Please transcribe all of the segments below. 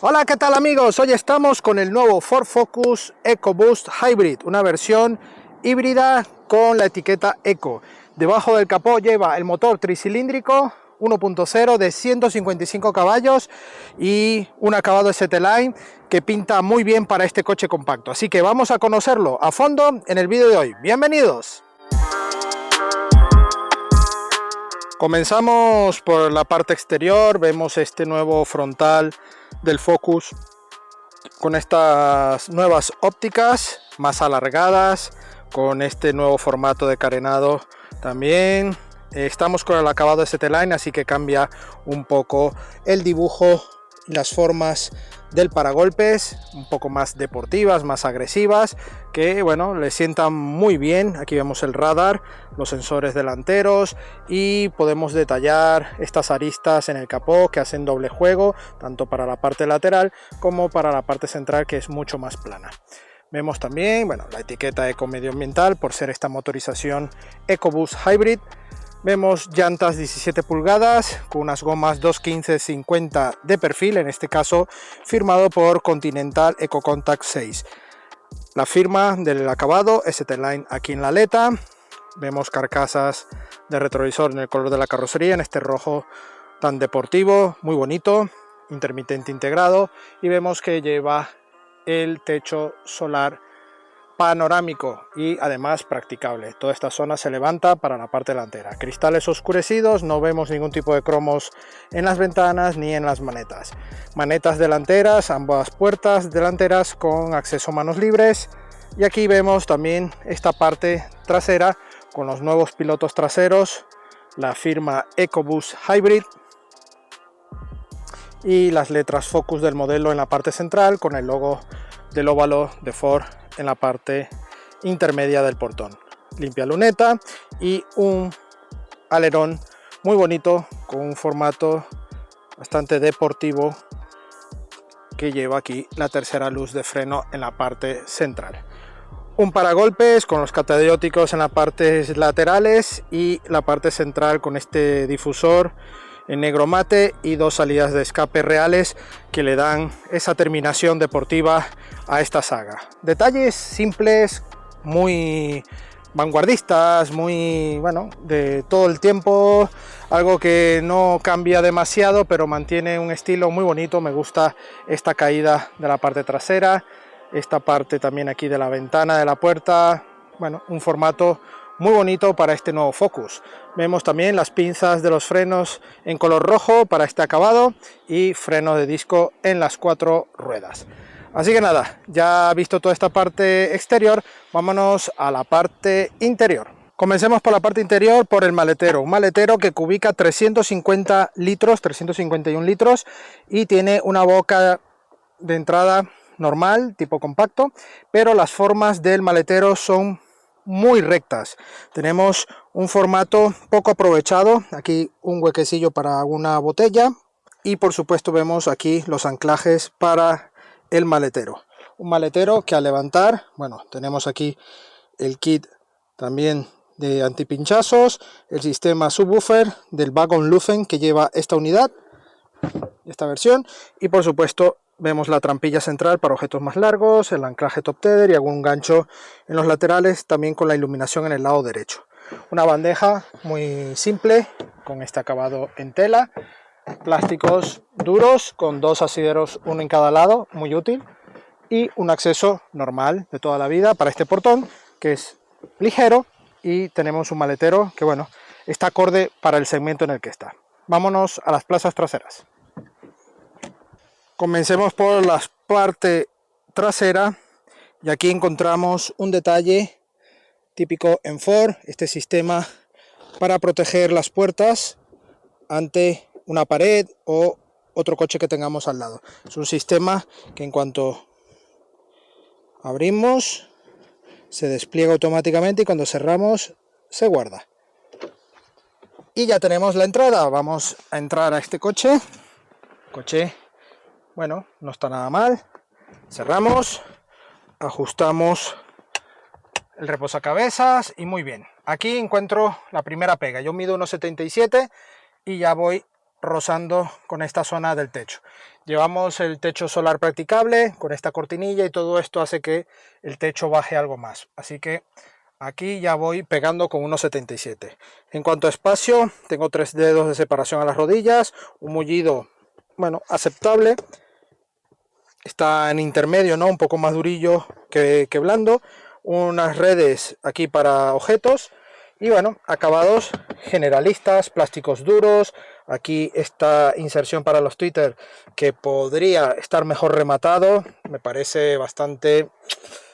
Hola, ¿qué tal amigos? Hoy estamos con el nuevo Ford Focus EcoBoost Hybrid, una versión híbrida con la etiqueta Eco. Debajo del capó lleva el motor tricilíndrico 1.0 de 155 caballos y un acabado ST-Line que pinta muy bien para este coche compacto. Así que vamos a conocerlo a fondo en el vídeo de hoy. ¡Bienvenidos! Comenzamos por la parte exterior. Vemos este nuevo frontal del Focus con estas nuevas ópticas más alargadas, con este nuevo formato de carenado. También estamos con el acabado ST-Line, así que cambia un poco el dibujo y las formas del paragolpes, un poco más deportivas, más agresivas, que bueno, le sientan muy bien. Aquí vemos el radar, los sensores delanteros y podemos detallar estas aristas en el capó que hacen doble juego, tanto para la parte lateral como para la parte central, que es mucho más plana. Vemos también, bueno, la etiqueta eco medioambiental por ser esta motorización EcoBoost Hybrid. Vemos llantas 17 pulgadas con unas gomas 215/50 de perfil, en este caso firmado por Continental EcoContact 6. La firma del acabado ST-Line aquí en la aleta. Vemos carcasas de retrovisor en el color de la carrocería, en este rojo tan deportivo, muy bonito, intermitente integrado, y vemos que lleva el techo solar panorámico y además practicable. Toda esta zona se levanta para la parte delantera. Cristales oscurecidos, no vemos ningún tipo de cromos en las ventanas ni en las manetas. Manetas delanteras, ambas puertas delanteras con acceso a manos libres. Y aquí vemos también esta parte trasera con los nuevos pilotos traseros, la firma EcoBoost Hybrid y las letras Focus del modelo en la parte central, con el logo del óvalo de Ford en la parte intermedia del portón. Limpia luneta y un alerón muy bonito con un formato bastante deportivo que lleva aquí la tercera luz de freno en la parte central. Un paragolpes con los catadióticos en las partes laterales y la parte central con este difusor en negro mate y dos salidas de escape reales que le dan esa terminación deportiva a esta saga. Detalles simples, muy vanguardistas, muy bueno, de todo el tiempo, algo que no cambia demasiado pero mantiene un estilo muy bonito. Me gusta esta caída de la parte trasera, esta parte también aquí de la ventana de la puerta. Bueno, un formato muy bonito para este nuevo Focus. Vemos también las pinzas de los frenos en color rojo para este acabado y freno de disco en las 4 ruedas. Así que nada, ya visto toda esta parte exterior, vámonos a la parte interior. Comencemos por la parte interior, por el maletero. Un maletero que cubica 350 litros, 351 litros y tiene una boca de entrada normal, tipo compacto, pero las formas del maletero son muy rectas. Tenemos un formato poco aprovechado, aquí un huequecillo para una botella y por supuesto vemos aquí los anclajes para el maletero. Un maletero que al levantar, bueno, tenemos aquí el kit también de antipinchazos, el sistema subwoofer del Bang & Olufsen que lleva esta unidad, esta versión, y por supuesto vemos la trampilla central para objetos más largos, el anclaje top tether y algún gancho en los laterales, también con la iluminación en el lado derecho. Una bandeja muy simple con este acabado en tela, plásticos duros con dos asideros, uno en cada lado, muy útil, y un acceso normal de toda la vida para este portón que es ligero, y tenemos un maletero que bueno, está acorde para el segmento en el que está. Vámonos a las plazas traseras. Comencemos por la parte trasera y aquí encontramos un detalle típico en Ford, este sistema para proteger las puertas ante una pared o otro coche que tengamos al lado. Es un sistema que en cuanto abrimos se despliega automáticamente y cuando cerramos se guarda. Y ya tenemos la entrada. Vamos a entrar a este coche. Bueno, no está nada mal. Cerramos, ajustamos el reposacabezas y muy bien. Aquí encuentro la primera pega. Yo mido 1,77 y ya voy rozando con esta zona del techo. Llevamos el techo solar practicable con esta cortinilla y todo esto hace que el techo baje algo más. Así que aquí ya voy pegando con 1,77. En cuanto a espacio, tengo 3 dedos de separación a las rodillas, un mullido, bueno, aceptable. Está en intermedio, ¿no? Un poco más durillo que blando. Unas redes aquí para objetos. Y bueno, acabados generalistas, plásticos duros. Aquí esta inserción para los Twitter que podría estar mejor rematado. Me parece bastante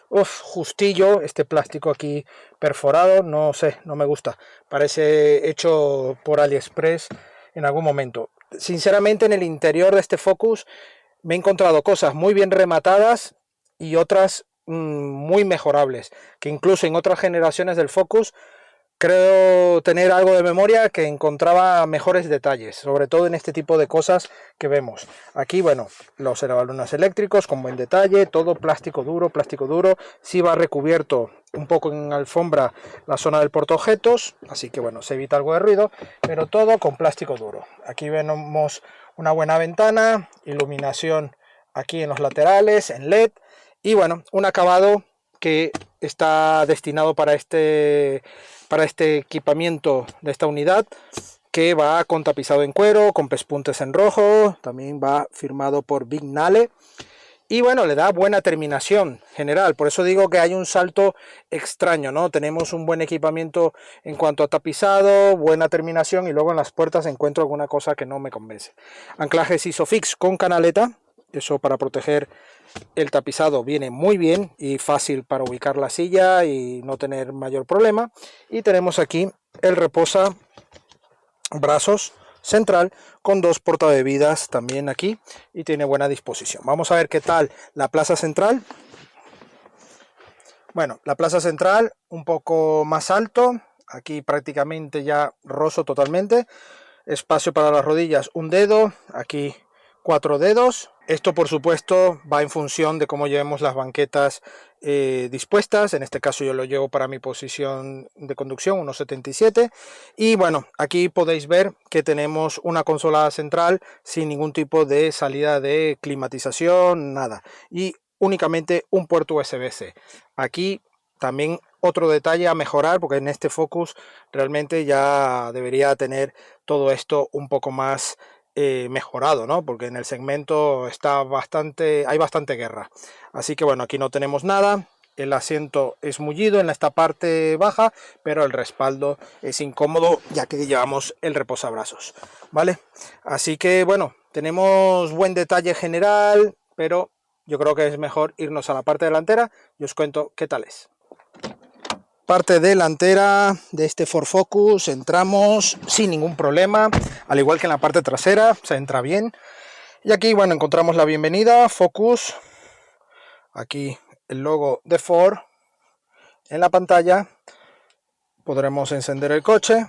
justillo este plástico aquí perforado. No sé, no me gusta. Parece hecho por AliExpress en algún momento. Sinceramente, en el interior de este Focus me he encontrado cosas muy bien rematadas y otras muy mejorables, que incluso en otras generaciones del Focus creo tener algo de memoria que encontraba mejores detalles, sobre todo en este tipo de cosas que vemos. Aquí, bueno, los elevalunas eléctricos con buen detalle, todo plástico duro, sí va recubierto un poco en alfombra la zona del portaobjetos, así que bueno, se evita algo de ruido, pero todo con plástico duro. Aquí vemos una buena ventana, iluminación aquí en los laterales, en LED, y bueno, un acabado que está destinado para este equipamiento de esta unidad, que va con tapizado en cuero, con pespuntes en rojo, también va firmado por Vignale. Y bueno, le da buena terminación general, por eso digo que hay un salto extraño, ¿no? Tenemos un buen equipamiento en cuanto a tapizado, buena terminación, y luego en las puertas encuentro alguna cosa que no me convence. Anclajes Isofix con canaleta, eso para proteger el tapizado viene muy bien y fácil para ubicar la silla y no tener mayor problema. Y tenemos aquí el reposa brazos central con 2 portabebidas también aquí y tiene buena disposición. Vamos a ver qué tal la plaza central. Bueno, la plaza central un poco más alto, aquí prácticamente ya roso totalmente. Espacio para las rodillas, un dedo, aquí 4 dedos. Esto por supuesto va en función de cómo llevemos las banquetas dispuestas. En este caso yo lo llevo para mi posición de conducción, 1,77. Y bueno, aquí podéis ver que tenemos una consola central sin ningún tipo de salida de climatización, nada. Y únicamente un puerto USB-C. Aquí también otro detalle a mejorar, porque en este Focus realmente ya debería tener todo esto un poco más mejorado, ¿no? Porque en el segmento hay bastante guerra. Así que bueno, aquí no tenemos nada. El asiento es mullido en esta parte baja, pero el respaldo es incómodo ya que llevamos el reposabrazos, ¿vale? Así que bueno, tenemos buen detalle general, pero yo creo que es mejor irnos a la parte delantera y os cuento qué tal es. Parte delantera de este Ford Focus, entramos sin ningún problema, al igual que en la parte trasera, se entra bien. Y aquí, bueno, encontramos la bienvenida, Focus, aquí el logo de Ford en la pantalla. Podremos encender el coche.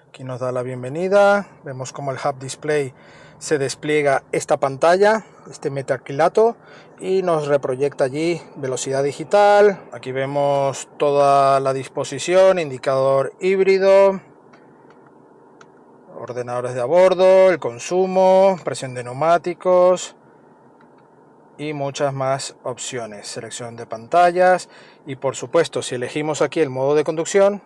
Aquí nos da la bienvenida, vemos como el Hub Display se despliega esta pantalla, este metacrilato, y nos reproyecta allí velocidad digital. Aquí vemos toda la disposición, indicador híbrido, ordenadores de a bordo, el consumo, presión de neumáticos y muchas más opciones, selección de pantallas. Y por supuesto, si elegimos aquí el modo de conducción,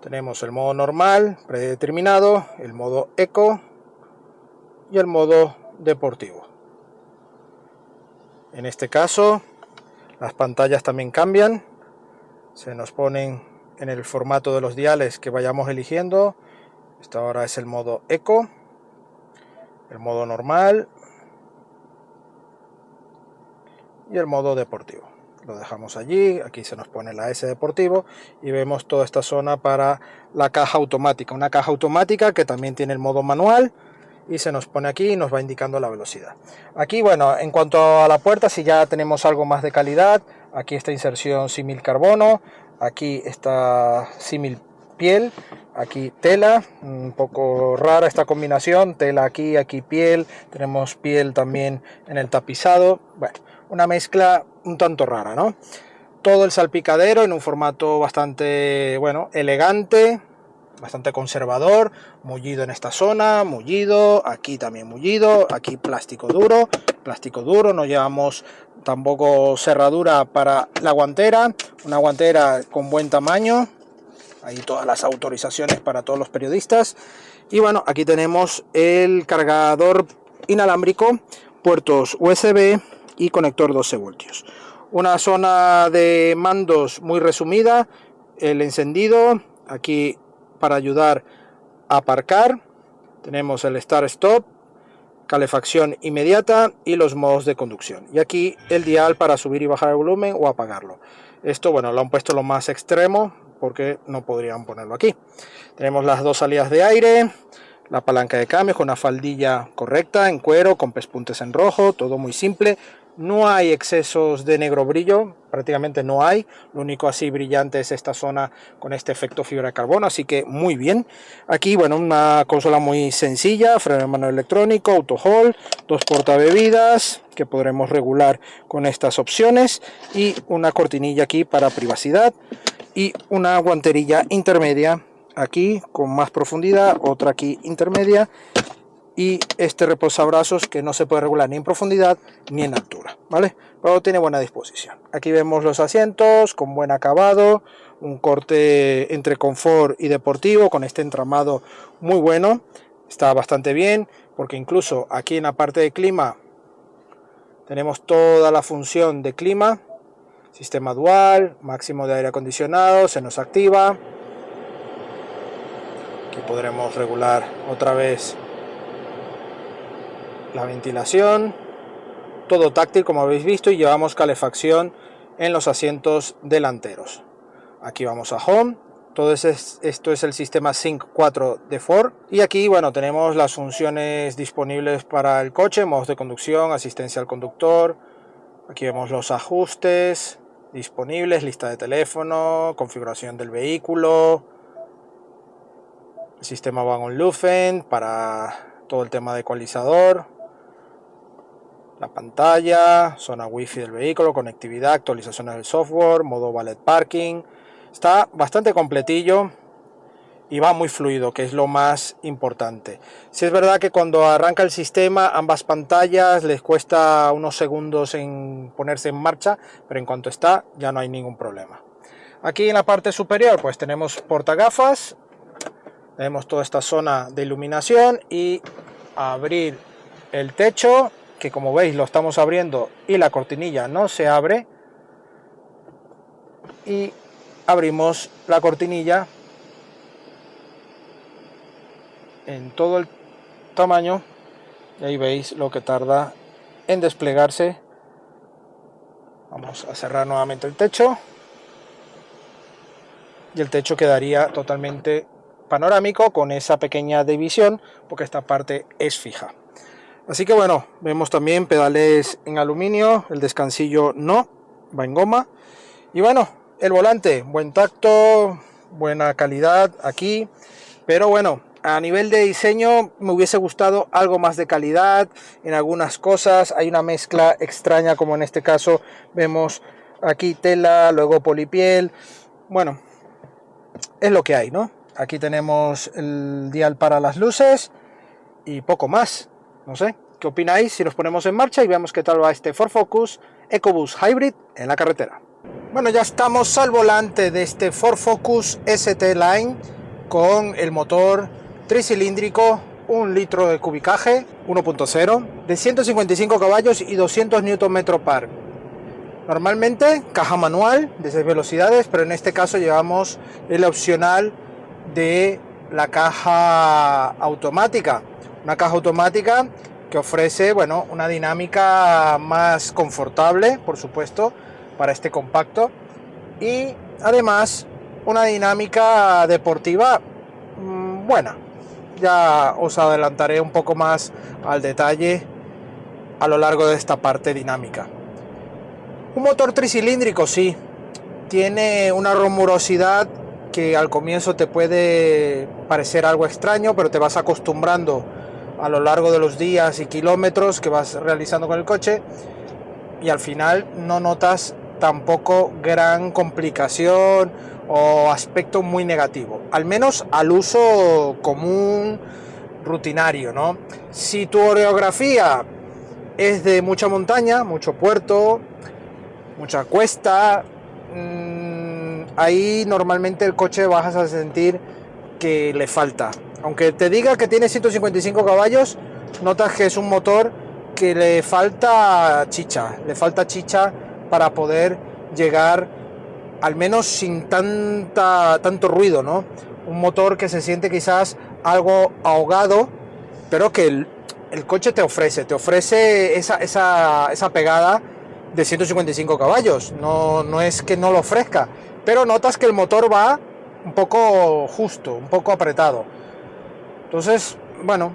tenemos el modo normal predeterminado, el modo eco y el modo deportivo. En este caso las pantallas también cambian, se nos ponen en el formato de los diales que vayamos eligiendo. Esta ahora es el modo eco, el modo normal y el modo deportivo. Lo dejamos allí, aquí se nos pone la S deportivo y vemos toda esta zona para la caja automática, una caja automática que también tiene el modo manual. Y se nos pone aquí y nos va indicando la velocidad. Aquí, bueno, en cuanto a la puerta, si ya tenemos algo más de calidad, aquí esta inserción símil carbono, aquí está símil piel, aquí tela, un poco rara esta combinación, tela aquí, aquí piel, tenemos piel también en el tapizado, bueno, una mezcla un tanto rara, ¿no? Todo el salpicadero en un formato bastante, bueno, elegante. bastante conservador, mullido en esta zona, mullido, aquí también mullido, aquí plástico duro, no llevamos tampoco cerradura para la guantera, una guantera con buen tamaño, ahí todas las autorizaciones para todos los periodistas. Y bueno, aquí tenemos el cargador inalámbrico, puertos USB y conector 12 voltios. Una zona de mandos muy resumida, el encendido, aquí para ayudar a aparcar, tenemos el Start-Stop, calefacción inmediata y los modos de conducción. Y aquí el dial para subir y bajar el volumen o apagarlo. Esto, bueno, lo han puesto lo más extremo porque no podrían ponerlo aquí. Tenemos las dos salidas de aire, la palanca de cambio con una faldilla correcta en cuero, con pespuntes en rojo, todo muy simple. No hay excesos de negro brillo, prácticamente no hay. Lo único así brillante es esta zona con este efecto fibra de carbono, así que muy bien. Aquí, bueno, una consola muy sencilla, freno de mano electrónico, auto hold, dos portabebidas que podremos regular con estas opciones y una cortinilla aquí para privacidad y una guanterilla intermedia aquí con más profundidad, otra aquí intermedia y este reposabrazos que no se puede regular ni en profundidad ni en altura, ¿vale? Pero tiene buena disposición. Aquí vemos los asientos con buen acabado, un corte entre confort y deportivo con este entramado muy bueno, está bastante bien porque incluso aquí en la parte de clima tenemos toda la función de clima, sistema dual, máximo de aire acondicionado, se nos activa. Aquí podremos regular otra vez la ventilación, todo táctil como habéis visto, y llevamos calefacción en los asientos delanteros. Aquí vamos a Home, esto es el sistema Sync 4 de Ford, y aquí bueno tenemos las funciones disponibles para el coche, modos de conducción, asistencia al conductor, aquí vemos los ajustes disponibles, lista de teléfono, configuración del vehículo, el sistema Bang & Olufsen para todo el tema de ecualizador, la pantalla, zona wifi del vehículo, conectividad, actualizaciones del software, modo valet parking. Está bastante completillo y va muy fluido, que es lo más importante. Si es verdad que cuando arranca el sistema ambas pantallas les cuesta unos segundos en ponerse en marcha, pero en cuanto está ya no hay ningún problema. Aquí en la parte superior pues tenemos portagafas, tenemos toda esta zona de iluminación y abrir el techo, que como veis lo estamos abriendo y la cortinilla no se abre, y abrimos la cortinilla en todo el tamaño y ahí veis lo que tarda en desplegarse. Vamos a cerrar nuevamente el techo y el techo quedaría totalmente panorámico con esa pequeña división porque esta parte es fija. Así que bueno, vemos también pedales en aluminio, el descansillo no, va en goma. Y bueno, el volante, buen tacto, buena calidad aquí, pero bueno, a nivel de diseño me hubiese gustado algo más de calidad en algunas cosas. Hay una mezcla extraña, como en este caso vemos aquí tela, luego polipiel. Bueno, es lo que hay, ¿no? Aquí tenemos el dial para las luces y poco más. No sé, ¿qué opináis si nos ponemos en marcha y veamos qué tal va este Ford Focus EcoBoost Hybrid en la carretera? Bueno, ya estamos al volante de este Ford Focus ST Line con el motor tricilíndrico, 1 litro de cubicaje 1.0 de 155 caballos y 200 Nm par. Normalmente caja manual de 6 velocidades, pero en este caso llevamos el opcional de la caja automática. Una caja automática que ofrece, bueno, una dinámica más confortable, por supuesto, para este compacto, y además una dinámica deportiva buena. Ya os adelantaré un poco más al detalle a lo largo de esta parte dinámica. Un motor tricilíndrico, sí, tiene una rumorosidad que al comienzo te puede parecer algo extraño, pero te vas acostumbrando a lo largo de los días y kilómetros que vas realizando con el coche y al final no notas tampoco gran complicación o aspecto muy negativo, al menos al uso común, rutinario, ¿no? Si tu orografía es de mucha montaña, mucho puerto, mucha cuesta, ahí normalmente el coche vas a sentir que le falta. Aunque te diga que tiene 155 caballos, notas que es un motor que le falta chicha para poder llegar al menos sin tanto ruido, ¿no? Un motor que se siente quizás algo ahogado, pero que el coche te ofrece esa pegada de 155 caballos. No es que no lo ofrezca, pero notas que el motor va un poco justo, un poco apretado. Entonces, bueno,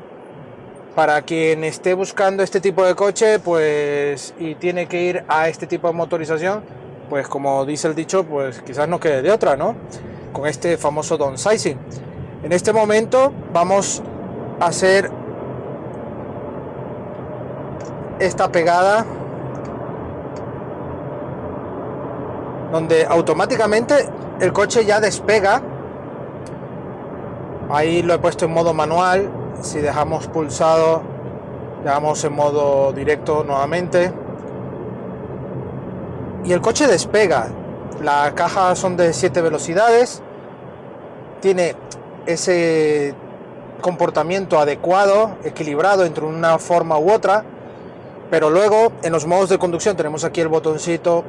para quien esté buscando este tipo de coche, pues, y tiene que ir a este tipo de motorización, pues como dice el dicho, pues quizás no quede de otra, ¿no? Con este famoso downsizing. En este momento vamos a hacer esta pegada donde automáticamente el coche ya despega. Ahí lo he puesto en modo manual. Si dejamos pulsado, dejamos en modo directo nuevamente y el coche despega. La caja son de 7 velocidades, tiene ese comportamiento adecuado, equilibrado entre una forma u otra, pero luego en los modos de conducción tenemos aquí el botoncito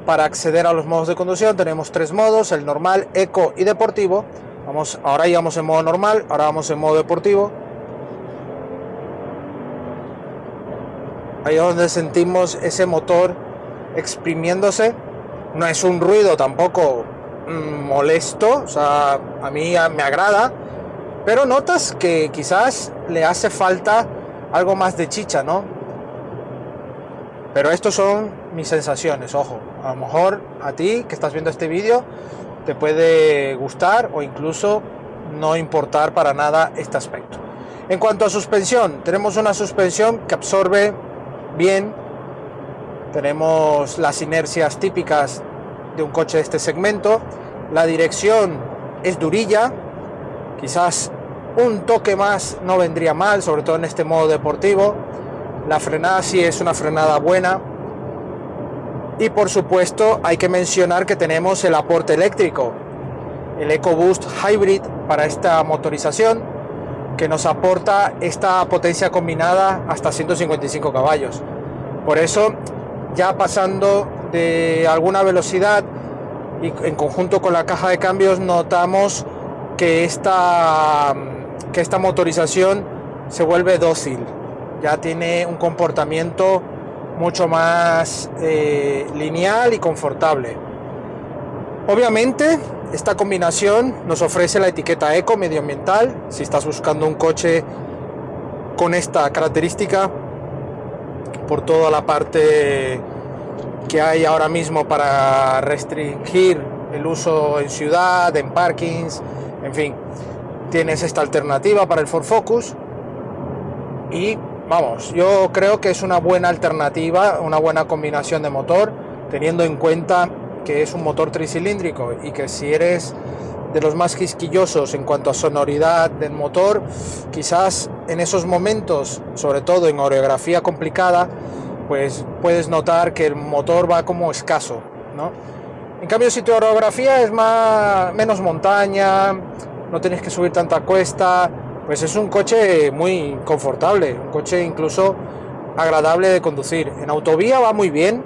para acceder a los modos de conducción. Tenemos 3 modos, el normal, eco y deportivo. Ahora íbamos en modo normal, ahora vamos en modo deportivo. Ahí es donde sentimos ese motor exprimiéndose. No es un ruido tampoco molesto, o sea, a mí me agrada, pero notas que quizás le hace falta algo más de chicha, ¿no? Pero estos son mis sensaciones, ojo. A lo mejor a ti que estás viendo este vídeo te puede gustar o incluso no importar para nada este aspecto. En cuanto a suspensión, tenemos una suspensión que absorbe bien. Tenemos las inercias típicas de un coche de este segmento. La dirección es durilla, quizás un toque más no vendría mal, sobre todo en este modo deportivo. La frenada sí es una frenada buena. Y por supuesto hay que mencionar que tenemos el aporte eléctrico, el EcoBoost Hybrid para esta motorización, que nos aporta esta potencia combinada hasta 155 caballos. Por eso, ya pasando de alguna velocidad y en conjunto con la caja de cambios, notamos que esta motorización se vuelve dócil, ya tiene un comportamiento mucho más lineal y confortable. Obviamente esta combinación nos ofrece la etiqueta eco medioambiental. Si estás buscando un coche con esta característica, por toda la parte que hay ahora mismo para restringir el uso en ciudad, en parkings, en fin, tienes esta alternativa para el Ford Focus. Y vamos, yo creo que es una buena alternativa, una buena combinación de motor, teniendo en cuenta que es un motor tricilíndrico y que si eres de los más quisquillosos en cuanto a sonoridad del motor, quizás en esos momentos, sobre todo en orografía complicada, pues puedes notar que el motor va como escaso, ¿no? En cambio, si tu orografía es menos montaña, no tienes que subir tanta cuesta, pues es un coche muy confortable, un coche incluso agradable de conducir. En autovía va muy bien,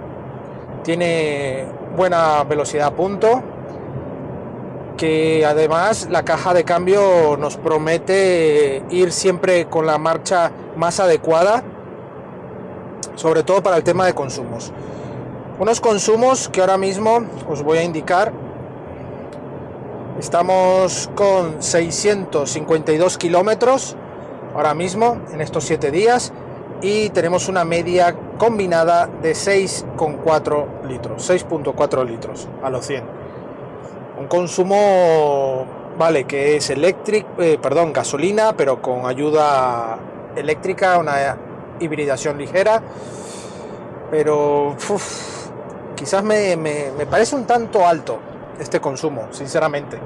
tiene buena velocidad a punto, que además la caja de cambio nos promete ir siempre con la marcha más adecuada, sobre todo para el tema de consumos. Unos consumos que ahora mismo os voy a indicar. Estamos con 652 kilómetros ahora mismo en estos 7 días y tenemos una media combinada de 6,4 litros, 6.4 litros a los 100. Un consumo, vale, que es gasolina, pero con ayuda eléctrica, una hibridación ligera, pero quizás me parece un tanto alto. este consumo, sinceramente.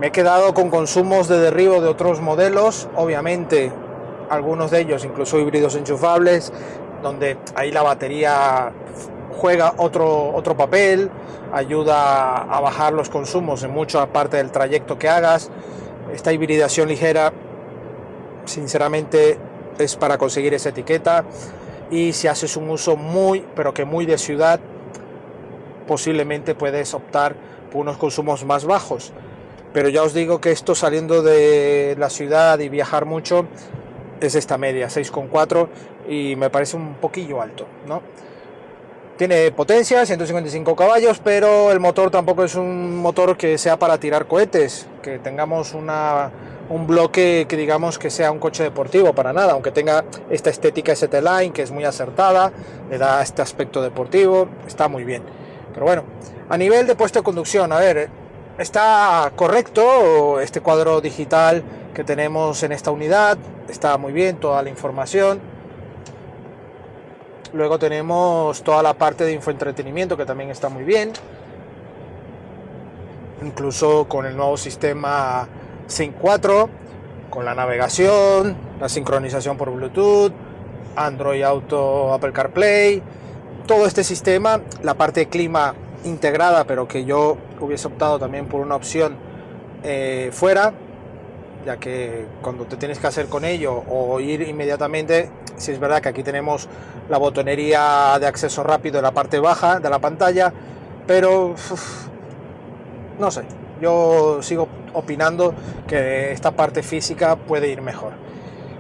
Me he quedado con consumos de derribo de otros modelos, obviamente algunos de ellos incluso híbridos enchufables, donde ahí la batería juega otro papel, ayuda a bajar los consumos en mucha parte del trayecto que hagas. Esta hibridación ligera, sinceramente, es para conseguir esa etiqueta, y si haces un uso pero que muy de ciudad, posiblemente puedes optar por unos consumos más bajos. Pero ya os digo que esto, saliendo de la ciudad y viajar mucho, es esta media, 6,4, y me parece un poquillo alto, ¿no? Tiene potencia, 155 caballos, pero el motor tampoco es un motor que sea para tirar cohetes, que tengamos un bloque que digamos que sea un coche deportivo, para nada, aunque tenga esta estética ST-Line que es muy acertada, le da este aspecto deportivo, está muy bien. Pero bueno, a nivel de puesto de conducción, a ver, está correcto este cuadro digital que tenemos en esta unidad, está muy bien toda la información. Luego tenemos toda la parte de infoentretenimiento que también está muy bien, incluso con el nuevo sistema Sync 4, con la navegación, la sincronización por Bluetooth, Android Auto, Apple CarPlay, todo este sistema, la parte de clima integrada, pero que yo hubiese optado también por una opción fuera, ya que cuando te tienes que hacer con ello o ir inmediatamente, si es verdad que aquí tenemos la botonería de acceso rápido en la parte baja de la pantalla, pero no sé, yo sigo opinando que esta parte física puede ir mejor.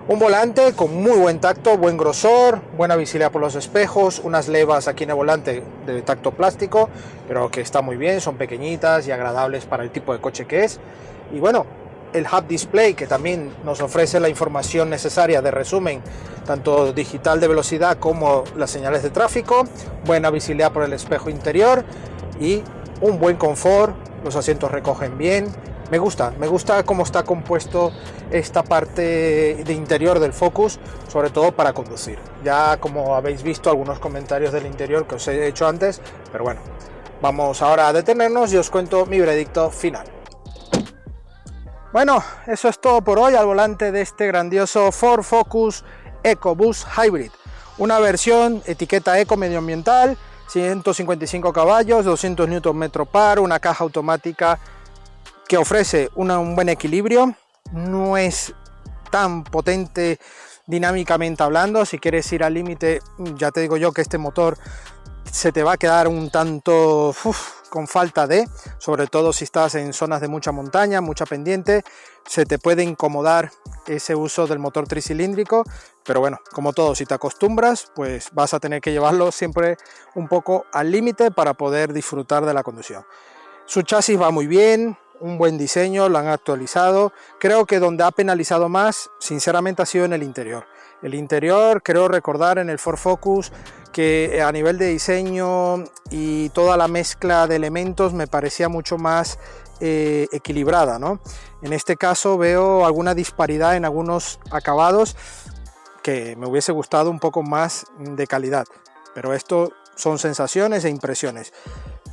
Un volante con muy buen tacto, buen grosor, buena visibilidad por los espejos, unas levas aquí en el volante de tacto plástico, pero que está muy bien, son pequeñitas y agradables para el tipo de coche que es. Y bueno, el Hub Display, que también nos ofrece la información necesaria de resumen, tanto digital de velocidad como las señales de tráfico, buena visibilidad por el espejo interior y un buen confort, los asientos recogen bien. Me gusta cómo está compuesto esta parte de interior del Focus, sobre todo para conducir. Ya como habéis visto algunos comentarios del interior que os he hecho antes, pero bueno, vamos ahora a detenernos y os cuento mi veredicto final. Bueno, eso es todo por hoy al volante de este grandioso Ford Focus EcoBoost Hybrid, una versión etiqueta eco medioambiental, 155 caballos, 200 Nm par, una caja automática que ofrece un buen equilibrio, no es tan potente dinámicamente hablando. Si quieres ir al límite, ya te digo yo que este motor se te va a quedar un tanto con falta de, sobre todo si estás en zonas de mucha montaña, mucha pendiente, se te puede incomodar ese uso del motor tricilíndrico, pero bueno, como todo, si te acostumbras, pues vas a tener que llevarlo siempre un poco al límite para poder disfrutar de la conducción. Su chasis va muy bien, un buen diseño, lo han actualizado. Creo que donde ha penalizado más, sinceramente, ha sido en el interior. El interior, creo recordar en el Ford Focus que a nivel de diseño y toda la mezcla de elementos me parecía mucho más equilibrada, ¿no? En este caso veo alguna disparidad en algunos acabados que me hubiese gustado un poco más de calidad, pero esto son sensaciones e impresiones.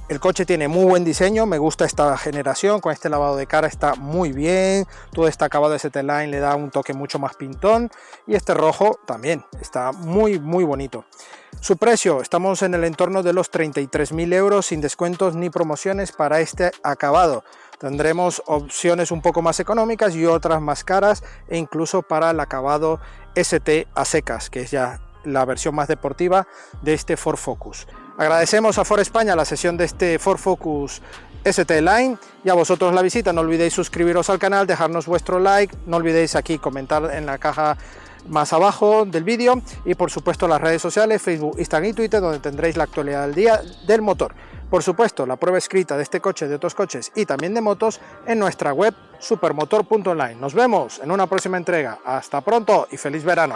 El coche tiene muy buen diseño, me gusta esta generación, con este lavado de cara está muy bien, todo este acabado de ST-Line le da un toque mucho más pintón y este rojo también está muy bonito. Su precio, estamos en el entorno de los 33.000 euros sin descuentos ni promociones para este acabado. Tendremos opciones un poco más económicas y otras más caras, e incluso para el acabado ST a secas, que es ya la versión más deportiva de este Ford Focus. Agradecemos a Ford España la sesión de este Ford Focus ST-Line y a vosotros la visita. No olvidéis suscribiros al canal, dejarnos vuestro like, no olvidéis aquí comentar en la caja más abajo del vídeo y por supuesto las redes sociales, Facebook, Instagram y Twitter, donde tendréis la actualidad del día del motor. Por supuesto, la prueba escrita de este coche, de otros coches y también de motos en nuestra web supermotor.online. Nos vemos en una próxima entrega. Hasta pronto y feliz verano.